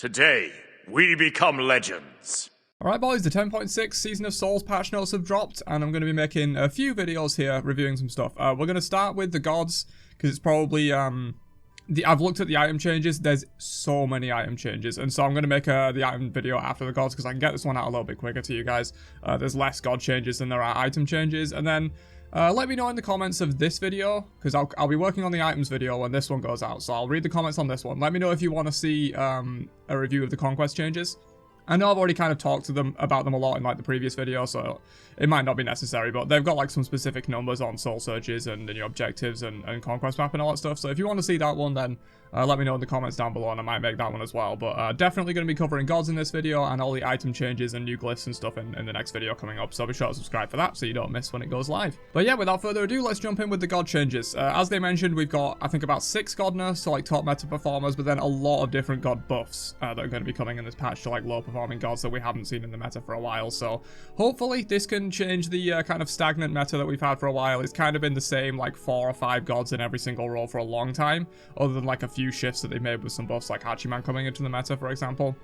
Today, we become legends. Alright boys, the 10.6 Season of Souls patch notes have dropped, and I'm going to be making a few videos here reviewing some stuff. We're going to start with the gods, because it's probably, I've looked at the item changes. There's so many item changes, and so I'm going to make the item video after the gods, because I can get this one out a little bit quicker to you guys. There's less god changes than there are item changes, and then let me know in the comments of this video, because I'll be working on the items video when this one goes out, so I'll read the comments on this one. Let me know if you want to see a review of the conquest changes. I know I've already kind of talked to them about them a lot in like the previous video, so it might not be necessary, but they've got like some specific numbers on soul searches and the new objectives and conquest map and all that stuff. So if you want to see that one, then let me know in the comments down below and I might make that one as well. But definitely going to be covering gods in this video and all the item changes and new glyphs and stuff in the next video coming up. So be sure to subscribe for that so you don't miss when it goes live. But yeah, without further ado, let's jump in with the god changes. As they mentioned, we've got, I think, about 6 god nerfs to like top meta performers, but then a lot of different god buffs that are going to be coming in this patch to like low performing gods that we haven't seen in the meta for a while. So hopefully this can change the kind of stagnant meta that we've had for a while. It's kind of been the same like 4 or 5 gods in every single role for a long time, other than like a few shifts that they made with some buffs like Hachiman coming into the meta, for example.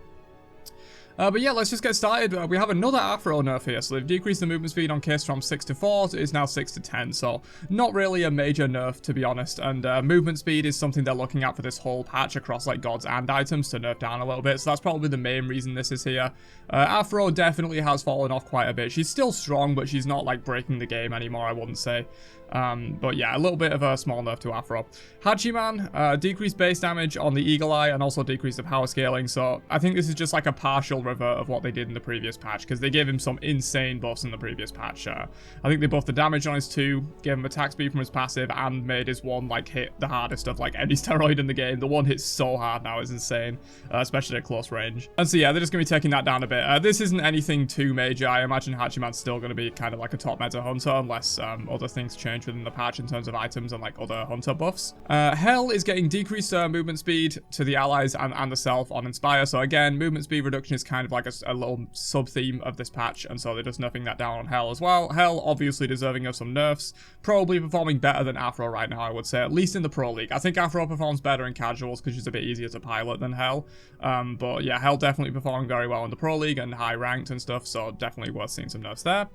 But yeah, let's just get started. We have another Afro nerf here, so they've decreased the movement speed on Kiss from 6 to 4, so it's now 6 to 10, so not really a major nerf, to be honest, and movement speed is something they're looking at for this whole patch across like gods and items to nerf down a little bit, so that's probably the main reason this is here. Afro definitely has fallen off quite a bit. She's still strong, but she's not like breaking the game anymore, I wouldn't say. But yeah, a little bit of a small nerf to Afro. Hachiman, decreased base damage on the Eagle Eye and also decreased the power scaling, so I think this is just like a partial revert of what they did in the previous patch, because they gave him some insane buffs in the previous patch. I think they buffed the damage on his 2, gave him attack speed from his passive, and made his 1 like hit the hardest of like any steroid in the game. The 1 hits so hard now, it's insane, especially at close range. And so yeah, they're just going to be taking that down a bit. This isn't anything too major. I imagine Hachiman's still going to be kind of like a top meta hunter unless other things change within the patch in terms of items and like other hunter buffs. Hell is getting decreased movement speed to the allies and the self on Inspire, so again, movement speed reduction is kind of like a little sub-theme of this patch, and so they're just nerfing that down on Hell as well. Hell obviously deserving of some nerfs, probably performing better than Afro right now, I would say, at least in the Pro League. I think Afro performs better in casuals because she's a bit easier to pilot than Hell, but yeah, Hell definitely performing very well in the Pro League and high ranked and stuff, so definitely worth seeing some nerfs there.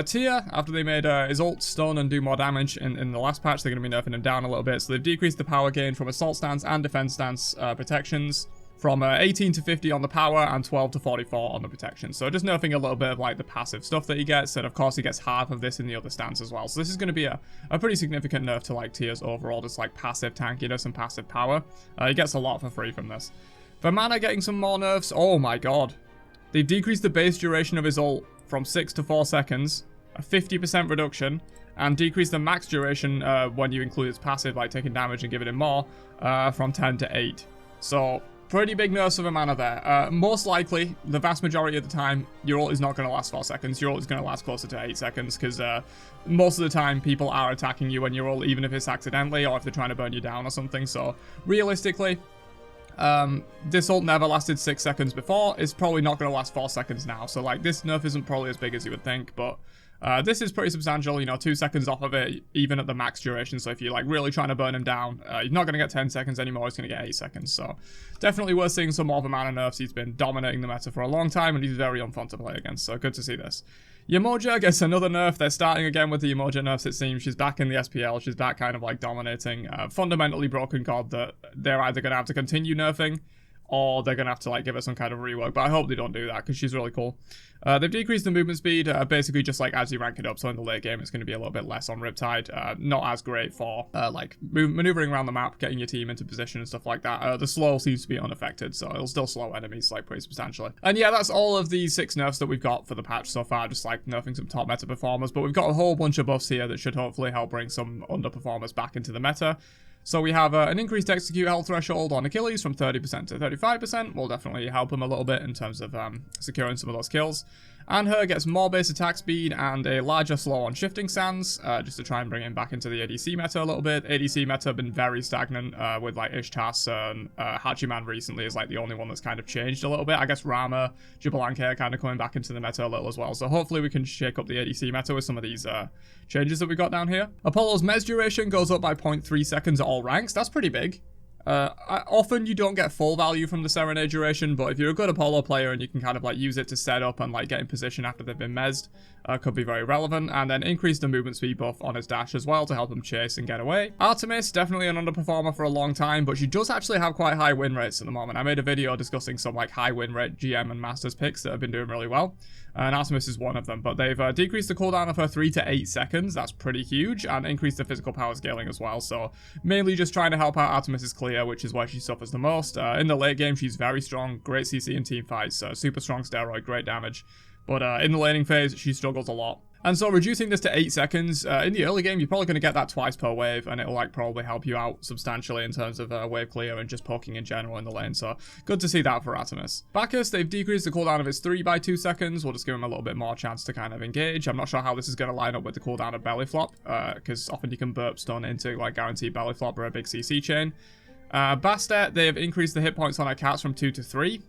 Tia, after they made his ult stun and do more damage in the last patch, they're going to be nerfing him down a little bit, so they've decreased the power gain from assault stance and defense stance protections from 18 to 50 on the power and 12 to 44 on the protection. So just nerfing a little bit of like the passive stuff that he gets, and of course he gets half of this in the other stance as well. So this is going to be a pretty significant nerf to like Tia's overall just like passive tankiness and passive power. He gets a lot for free from this. For Mana getting some more nerfs, oh my god. They've decreased the base duration of his ult from 6 to 4 seconds, a 50% reduction, and decreased the max duration when you include his passive, like taking damage and giving him more, from 10 to 8. So pretty big nerfs of a mana there. Most likely, the vast majority of the time, your ult is not going to last 4 seconds. Your ult is going to last closer to 8 seconds, because most of the time, people are attacking you when your ult, even if it's accidentally, or if they're trying to burn you down or something. So, realistically, this ult never lasted 6 seconds before. It's probably not going to last 4 seconds now. So, like, this nerf isn't probably as big as you would think, but this is pretty substantial, you know, 2 seconds off of it, even at the max duration. So if you're like really trying to burn him down, you're not going to get 10 seconds anymore, he's going to get 8 seconds. So definitely worth seeing some more of a mana nerfs. He's been dominating the meta for a long time, and he's very unfun to play against, so good to see this. Yamoja gets another nerf. They're starting again with the Yamoja nerfs, it seems. She's back in the SPL, she's back kind of like dominating. Fundamentally broken god that they're either going to have to continue nerfing, or they're going to have to like give her some kind of rework, but I hope they don't do that because she's really cool. They've decreased the movement speed, basically just like as you rank it up, so in the late game it's going to be a little bit less on Riptide, not as great for like maneuvering around the map, getting your team into position and stuff like that. The slow seems to be unaffected, so it'll still slow enemies like pretty substantially. And yeah, that's all of the 6 nerfs that we've got for the patch so far, just like nerfing some top meta performers, but we've got a whole bunch of buffs here that should hopefully help bring some underperformers back into the meta. So we have an increased execute health threshold on Achilles from 30% to 35%. Will definitely help him a little bit in terms of securing some of those kills. And her gets more base attack speed and a larger slow on shifting sands, just to try and bring him back into the ADC meta a little bit. ADC meta have been very stagnant with like Ishtas and Hachiman recently is like the only one that's kind of changed a little bit. I guess Rama, Jubilanke are kind of coming back into the meta a little as well. So hopefully we can shake up the ADC meta with some of these changes that we got down here. Apollo's Mez duration goes up by 0.3 seconds at all ranks. That's pretty big. Often you don't get full value from the Serenade duration, but if you're a good Apollo player and you can kind of like use it to set up and like get in position after they've been mezzed, could be very relevant. And then increase the movement speed buff on his dash as well to help him chase and get away. Artemis, definitely an underperformer for a long time, but she does actually have quite high win rates at the moment. I made a video discussing some like high win rate GM and Masters picks that have been doing really well. And Artemis is one of them, but they've decreased the cooldown of her 3 to 8 seconds. That's pretty huge, and increased the physical power scaling as well. So mainly just trying to help out Artemis's clear, which is where she suffers the most. In the late game, she's very strong, great CC in team fights, super strong steroid, great damage. But in the laning phase, she struggles a lot. And so reducing this to 8 seconds, in the early game, you're probably going to get that twice per wave, and it'll like probably help you out substantially in terms of wave clear and just poking in general in the lane. So good to see that for Artemis. Bacchus, they've decreased the cooldown of his 3 by 2 seconds. We'll just give him a little bit more chance to kind of engage. I'm not sure how this is going to line up with the cooldown of belly flop, because often you can burp stun into like guaranteed belly flop or a big CC chain. Bastet, they've increased the hit points on her cats from 2 to 3.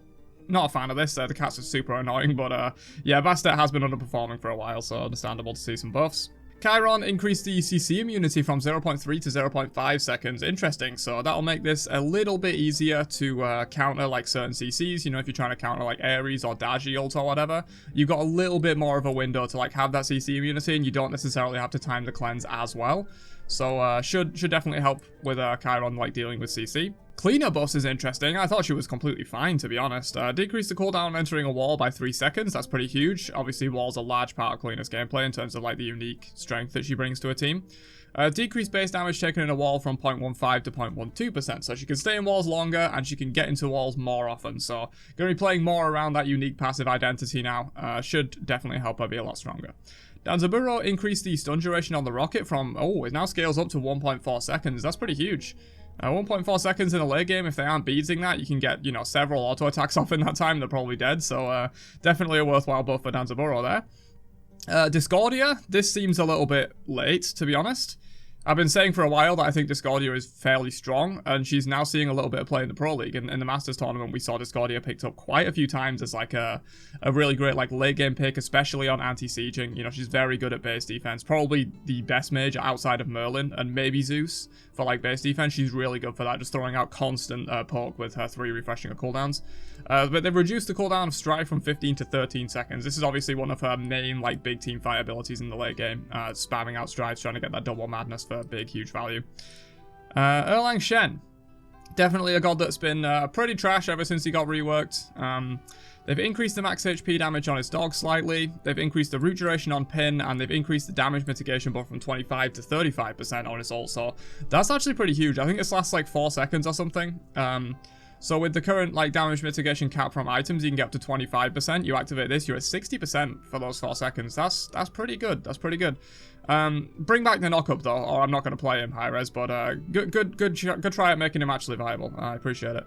Not a fan of this, the cats are super annoying, but yeah, Bastet has been underperforming for a while, so understandable to see some buffs. Chiron increased the CC immunity from 0.3 to 0.5 seconds. Interesting, so that'll make this a little bit easier to counter like certain CCs. You know, if you're trying to counter like Ares or Daji ult or whatever, you've got a little bit more of a window to like have that CC immunity, and you don't necessarily have to time the cleanse as well. So should definitely help with Chiron like dealing with CC. Cleaner buffs is interesting. I thought she was completely fine, to be honest. Decrease the cooldown entering a wall by 3 seconds. That's pretty huge. Obviously, wall's a large part of Cleaner's gameplay in terms of like the unique strength that she brings to a team. Decrease base damage taken in a wall from 0.15 to 0.12%. So she can stay in walls longer and she can get into walls more often. So going to be playing more around that unique passive identity now. Should definitely help her be a lot stronger. Danzaburo increased the stun duration on the rocket from, it now scales up to 1.4 seconds. That's pretty huge. 1.4 seconds in a late game, if they aren't beating that, you can get, you know, several auto attacks off in that time. They're probably dead, so definitely a worthwhile buff for Danzaburo there. Discordia, this seems a little bit late, to be honest. I've been saying for a while that I think Discordia is fairly strong, and she's now seeing a little bit of play in the Pro League. In the Masters tournament, we saw Discordia picked up quite a few times as like a really great like late game pick, especially on anti-sieging. You know, she's very good at base defense. Probably the best mage outside of Merlin and maybe Zeus for like base defense. She's really good for that, just throwing out constant poke with her 3 refreshing of cooldowns. But they've reduced the cooldown of Strive from 15 to 13 seconds. This is obviously one of her main like big team fight abilities in the late game. Spamming out Strives, trying to get that double madness for big, huge value. Erlang Shen. Definitely a god that's been pretty trash ever since he got reworked. They've increased the max HP damage on his dog slightly. They've increased the root duration on Pin, and they've increased the damage mitigation buff from 25 to 35% on his ult. So that's actually pretty huge. I think this lasts like 4 seconds or something. So with the current like damage mitigation cap from items, you can get up to 25%. You activate this, you're at 60% for those 4 seconds. That's pretty good. That's pretty good. Bring back the knockup though, or I'm not going to play him high res, but good try at making him actually viable. I appreciate it.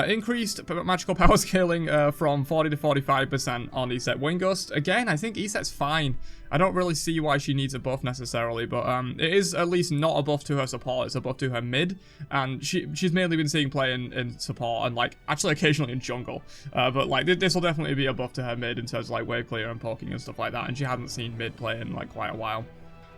Increased magical power scaling from 40 to 45% on ESET Wingust. Again, I think ESET's fine. I don't really see why she needs a buff necessarily, but it is at least not a buff to her support, it's a buff to her mid, and she's mainly been seeing play in support and like actually occasionally in jungle, but like this will definitely be a buff to her mid in terms of like wave clear and poking and stuff like that, and she hasn't seen mid play in like quite a while.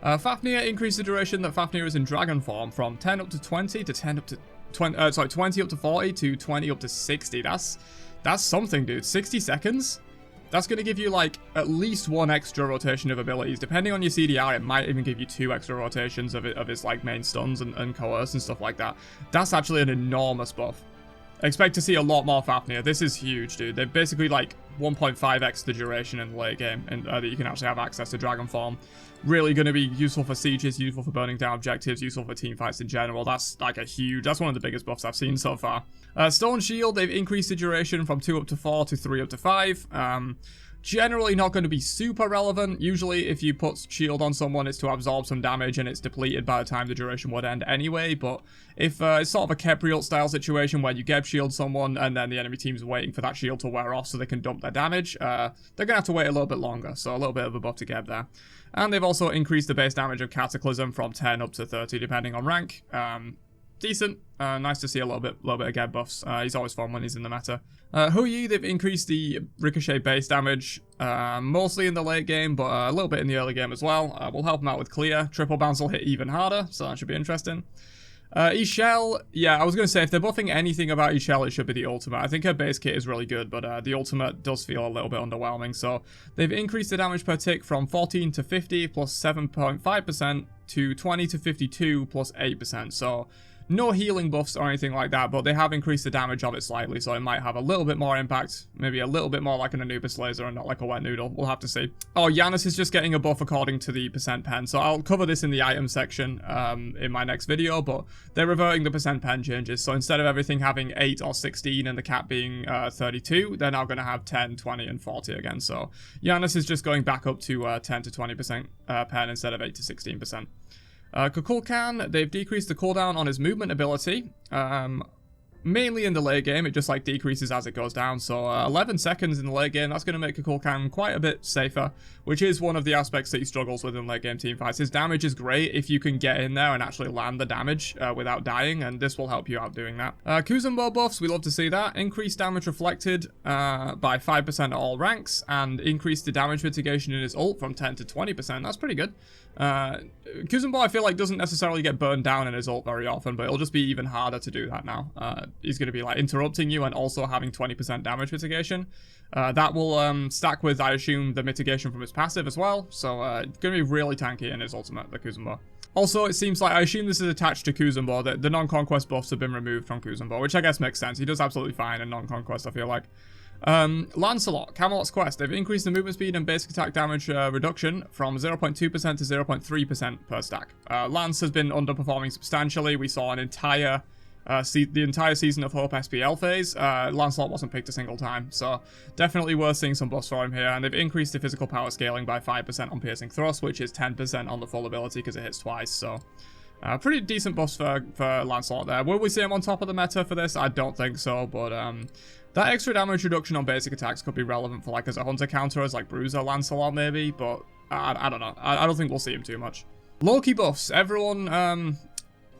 Fafnir increased the duration that Fafnir is in dragon form from 10 up to 20 to 10 up to 20, 20 up to 40 to 20 up to 60. That's something, dude. 60 seconds? That's going to give you like at least 1 extra rotation of abilities. Depending on your CDR, it might even give you 2 extra rotations of its like main stuns and coerce and stuff like that. That's actually an enormous buff. Expect to see a lot more Fafnir. This is huge, dude. They're basically like 1.5x the duration in the late game, and that you can actually have access to dragon form. Really going to be useful for sieges, useful for burning down objectives, useful for team fights in general. That's like that's one of the biggest buffs I've seen so far. Stone Shield, they've increased the duration from 2 up to 4 to 3 up to 5. Generally not going to be super relevant. Usually if you put shield on someone, it's to absorb some damage and it's depleted by the time the duration would end anyway. But if it's sort of a Kepriot style situation where you Geb shield someone and then the enemy team's waiting for that shield to wear off so they can dump their damage, they're going to have to wait a little bit longer. So a little bit of a buff to Geb there. And they've also increased the base damage of Cataclysm from 10 up to 30 depending on rank. Decent. Nice to see a little bit of Geb buffs. He's always fun when he's in the meta. Huyi, they've increased the ricochet base damage, mostly in the late game, but a little bit in the early game as well. We'll help him out with clear. Triple bounce will hit even harder, so that should be interesting. Ishel, yeah, I was going to say, if they're buffing anything about Ishel, it should be the ultimate. I think her base kit is really good, but the ultimate does feel a little bit underwhelming. So they've increased the damage per tick from 14 to 50 plus 7.5% to 20 to 52 plus 8%. So no healing buffs or anything like that, but they have increased the damage of it slightly, so it might have a little bit more impact, maybe a little bit more like an Anubis laser and not like a wet noodle. We'll have to see. Oh, Yanis is just getting a buff according to the percent pen, so I'll cover this in the item section in my next video, but they're reverting the percent pen changes, so instead of everything having 8 or 16 and the cap being 32, they're now going to have 10, 20, and 40 again, so Yanis is just going back up to 10 to 20% pen instead of 8 to 16%. Kukulkan, they've decreased the cooldown on his movement ability. Mainly in the late game, it just like decreases as it goes down. So 11 seconds in the late game, that's going to make Kukulkan quite a bit safer, which is one of the aspects that he struggles with in late game teamfights. His damage is great if you can get in there and actually land the damage without dying, and this will help you out doing that. Kuzumbo buffs, we love to see that. Increased damage reflected by 5% at all ranks, and increased the damage mitigation in his ult from 10 to 20%. That's pretty good. Kuzumbo, I feel like, doesn't necessarily get burned down in his ult very often, but it'll just be even harder to do that now. He's going to be like interrupting you and also having 20% damage mitigation. That will stack with, I assume, the mitigation from his passive as well, so it's going to be really tanky in his ultimate, the Kuzumbo. Also, it seems like, I assume this is attached to Kuzumbo, that the non-conquest buffs have been removed from Kuzumbo, which I guess makes sense. He does absolutely fine in non-conquest, I feel like. Lancelot, Camelot's Quest, they've increased the movement speed and basic attack damage reduction from 0.2% to 0.3% per stack. Lance has been underperforming substantially. We saw the entire season of Hope SPL phase. Lancelot wasn't picked a single time, so definitely worth seeing some buffs for him here. And they've increased the physical power scaling by 5% on Piercing Thrust, which is 10% on the full ability because it hits twice, so pretty decent buffs for Lancelot there. Will we see him on top of the meta for this? I don't think so, but that extra damage reduction on basic attacks could be relevant for like as a hunter counter, as like Bruiser Lancelot maybe, but I don't know. I don't think we'll see him too much. Loki buffs. Everyone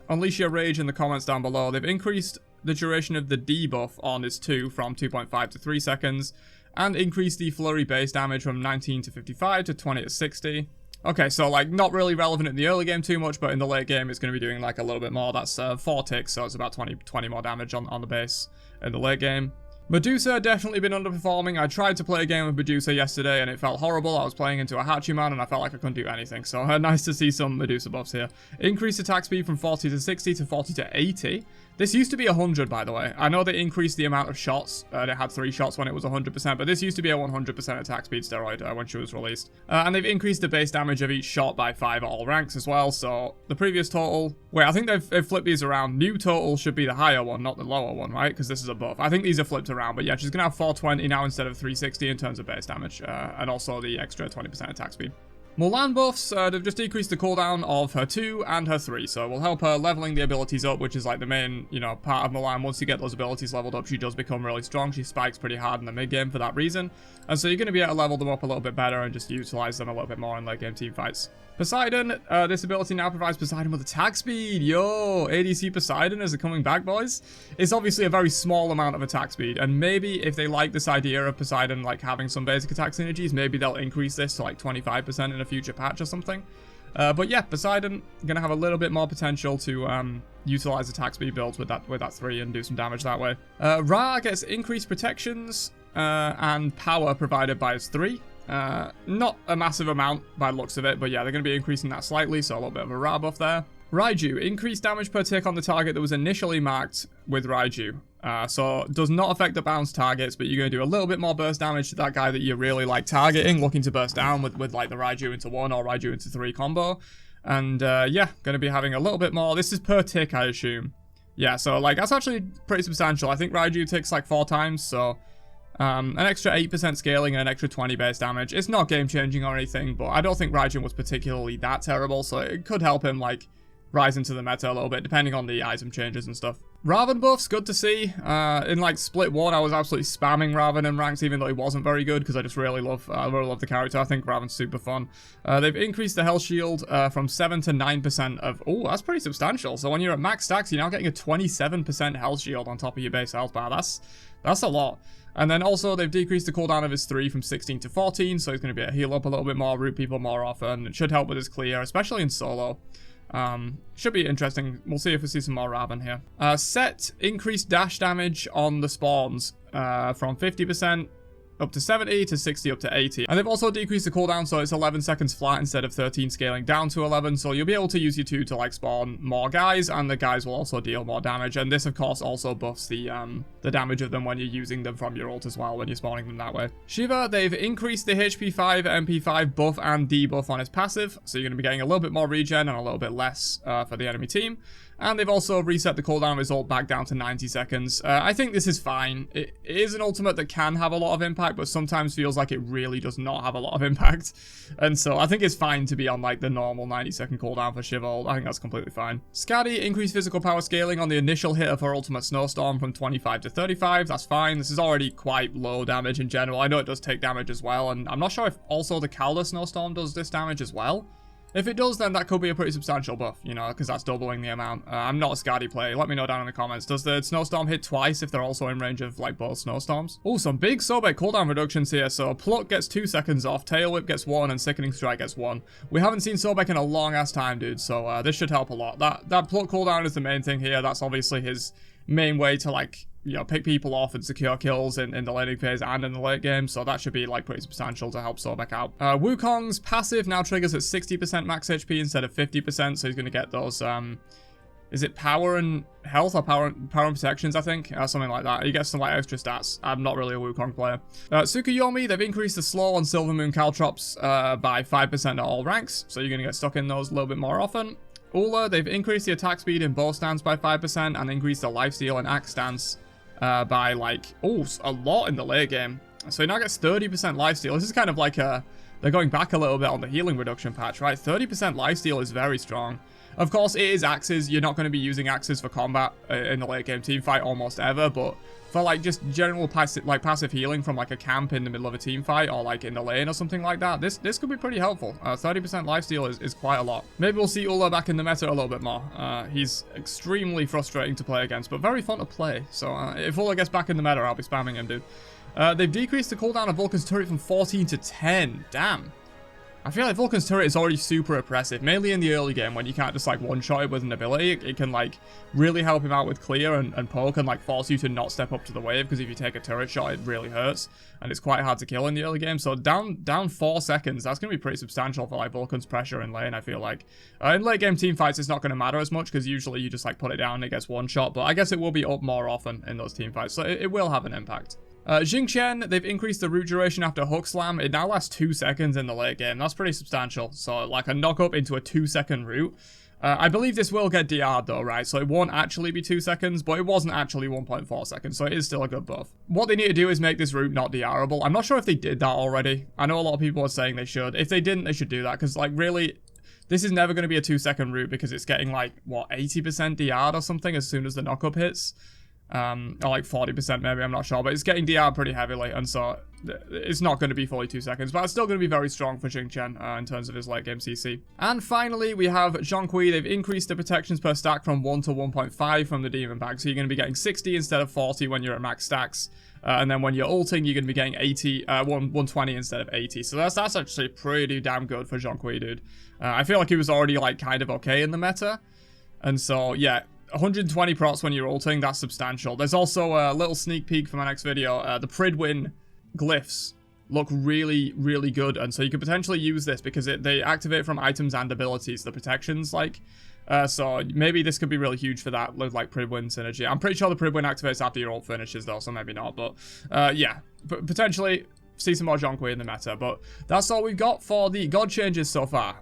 unleash your rage in the comments down below. They've increased the duration of the debuff on his 2 from 2.5 to 3 seconds, and increased the flurry base damage from 19 to 55 to 20 to 60. Okay, so like not really relevant in the early game too much, but in the late game it's going to be doing like a little bit more. That's 4 ticks, so it's about 20 more damage on the base in the late game. Medusa definitely been underperforming. I tried to play a game with Medusa yesterday and it felt horrible. I was playing into a Hachiman and I felt like I couldn't do anything. So nice to see some Medusa buffs here. Increased attack speed from 40 to 60 to 40 to 80. This used to be 100, by the way. I know they increased the amount of shots. They had 3 shots when it was 100%, but this used to be a 100% attack speed steroid when she was released. And they've increased the base damage of each shot by 5 at all ranks as well. So the previous total... Wait, I think they've flipped these around. New total should be the higher one, not the lower one, right? Because this is a buff. I think these are flipped around, but yeah, she's going to have 420 now instead of 360 in terms of base damage. And also the extra 20% attack speed. Mulan buffs, they've just decreased the cooldown of her 2 and her 3, so it will help her leveling the abilities up, which is like the main, part of Mulan. Once you get those abilities leveled up, she does become really strong. She spikes pretty hard in the mid-game for that reason, and so you're going to be able to level them up a little bit better and just utilize them a little bit more in late-game teamfights. Poseidon, this ability now provides Poseidon with attack speed. Yo, ADC Poseidon, is it coming back, boys? It's obviously a very small amount of attack speed, and maybe if they like this idea of Poseidon like having some basic attack synergies, maybe they'll increase this to like 25% in a future patch or something. But yeah, Poseidon gonna have a little bit more potential to utilize attack speed builds with that 3 and do some damage that way. Ra gets increased protections and power provided by his 3. Not a massive amount by the looks of it, but yeah, they're going to be increasing that slightly, so a little bit of a Ra buff there. Raiju, increased damage per tick on the target that was initially marked with Raiju. So does not affect the bounce targets, but you're going to do a little bit more burst damage to that guy that you're really like targeting, looking to burst down with like the Raiju into 1 or Raiju into 3 combo. And yeah, going to be having a little bit more. This is per tick, I assume. Yeah, so like that's actually pretty substantial. I think Raiju ticks like 4 times, so... an extra 8% scaling and an extra 20 base damage. It's not game-changing or anything, but I don't think Raijin was particularly that terrible, so it could help him, like, rise into the meta a little bit, depending on the item changes and stuff. Raven buffs, good to see. In, like, Split 1, I was absolutely spamming Raven in ranks, even though he wasn't very good, because I just really love the character. I think Raven's super fun. They've increased the health shield from 7 to 9% of... Oh, that's pretty substantial. So when you're at max stacks, you're now getting a 27% health shield on top of your base health bar. That's a lot. And then also, they've decreased the cooldown of his 3 from 16 to 14, so he's going to be able to heal up a little bit more, root people more often. It should help with his clear, especially in solo. Should be interesting. We'll see if we see some more Raven here. Set increased dash damage on the spawns from 50% up to 70 to 60 up to 80. And they've also decreased the cooldown, so it's 11 seconds flat instead of 13 scaling down to 11. So you'll be able to use your 2 to like spawn more guys, and the guys will also deal more damage. And this of course also buffs the damage of them when you're using them from your ult as well, when you're spawning them that way. Shiva, they've increased the HP 5, MP 5 buff and debuff on his passive, so you're going to be getting a little bit more regen and a little bit less for the enemy team. And they've also reset the cooldown of his ult back down to 90 seconds. I think this is fine. It is an ultimate that can have a lot of impact, but sometimes feels like it really does not have a lot of impact. And so I think it's fine to be on like the normal 90-second cooldown for Shiva ult. I think that's completely fine. Skadi increased physical power scaling on the initial hit of her ultimate Snowstorm from 25 to 35. That's fine. This is already quite low damage in general. I know it does take damage as well, and I'm not sure if also the Calder Snowstorm does this damage as well. If it does, then that could be a pretty substantial buff, you know, because that's doubling the amount. I'm not a Skadi player. Let me know down in the comments. Does the Snowstorm hit twice if they're also in range of, like, both Snowstorms? Oh, some big Sobek cooldown reductions here. So, Pluck gets 2 seconds off, Tail Whip gets 1, and Sickening Strike gets 1. We haven't seen Sobek in a long-ass time, dude, so this should help a lot. That Pluck cooldown is the main thing here. That's obviously his main way to, like, you know, pick people off and secure kills in the laning phase and in the late game, so that should be like pretty substantial to help Sobek out. Wukong's passive now triggers at 60% max HP instead of 50%, so he's going to get those, is it power and health or power and protections, I think? Something like that. He gets some like extra stats. I'm not really a Wukong player. Tsukuyomi, they've increased the slow on Silver Moon Caltrops by 5% at all ranks, so you're going to get stuck in those a little bit more often. Ula, they've increased the attack speed in bow stance by 5% and increased the lifesteal and axe stance by like, a lot in the late game. So he now gets 30% lifesteal. This is kind of like they're going back a little bit on the healing reduction patch, right? 30% lifesteal is very strong. Of course, it is axes. You're not going to be using axes for combat in the late game team fight almost ever, but for like just general passive healing from like a camp in the middle of a team fight or like in the lane or something like that, this could be pretty helpful. 30% lifesteal is quite a lot. Maybe we'll see Ula back in the meta a little bit more. He's extremely frustrating to play against, but very fun to play. So if Ula gets back in the meta, I'll be spamming him, dude. They've decreased the cooldown of Vulcan's turret from 14 to 10. Damn. I feel like Vulcan's turret is already super oppressive, mainly in the early game when you can't just like one-shot it with an ability. It can like really help him out with clear and poke and like force you to not step up to the wave, because if you take a turret shot it really hurts and it's quite hard to kill in the early game. So down 4 seconds, that's going to be pretty substantial for like Vulcan's pressure in lane, I feel like. In late game team fights it's not going to matter as much because usually you just like put it down and it gets one shot, but I guess it will be up more often in those team fights, so it will have an impact. Jingchen, they've increased the root duration after Hook Slam. It now lasts 2 seconds in the late game. That's pretty substantial. So, like a knock up into a 2-second root. I believe this will get DR'd though, right? So it won't actually be 2 seconds, but it wasn't actually 1.4 seconds, so it is still a good buff. What they need to do is make this root not DR'able. I'm not sure if they did that already. I know a lot of people are saying they should. If they didn't, they should do that, because, like, really, this is never going to be a 2-second root because it's getting, like, what, 80% DR'd or something as soon as the knock up hits? Or like 40% maybe, I'm not sure, but it's getting DR'd pretty heavily, and so it's not going to be fully 2 seconds, but it's still going to be very strong for Jingchen in terms of his late game CC. And finally, we have Zhonghui. They've increased the protections per stack from 1 to 1.5 from the Demon Bag, so you're going to be getting 60 instead of 40 when you're at max stacks, and then when you're ulting, you're going to be getting 120 instead of 80, so that's actually pretty damn good for Zhonghui, dude. I feel like he was already like kind of okay in the meta, and so yeah, 120 procs when you're ulting, that's substantial. There's also a little sneak peek for my next video. The Pridwin glyphs look really, really good, and so you could potentially use this because they activate from items and abilities, the protections, like. So maybe this could be really huge for that, with like Pridwin synergy. I'm pretty sure the Pridwin activates after your ult finishes though, so maybe not, but yeah, potentially see some more Zhonghui in the meta. But that's all we've got for the god changes so far.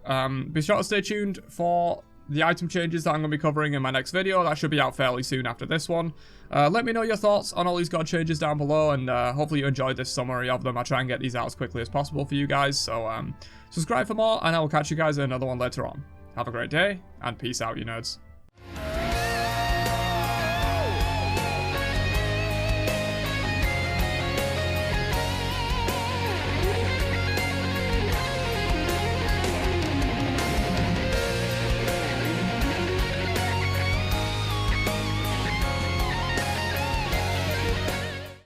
Be sure to stay tuned for the item changes that I'm going to be covering in my next video. That should be out fairly soon after this one. Let me know your thoughts on all these god changes down below, and hopefully you enjoyed this summary of them. I'll try and get these out as quickly as possible for you guys, so subscribe for more, and I will catch you guys in another one later on. Have a great day, and peace out, you nerds.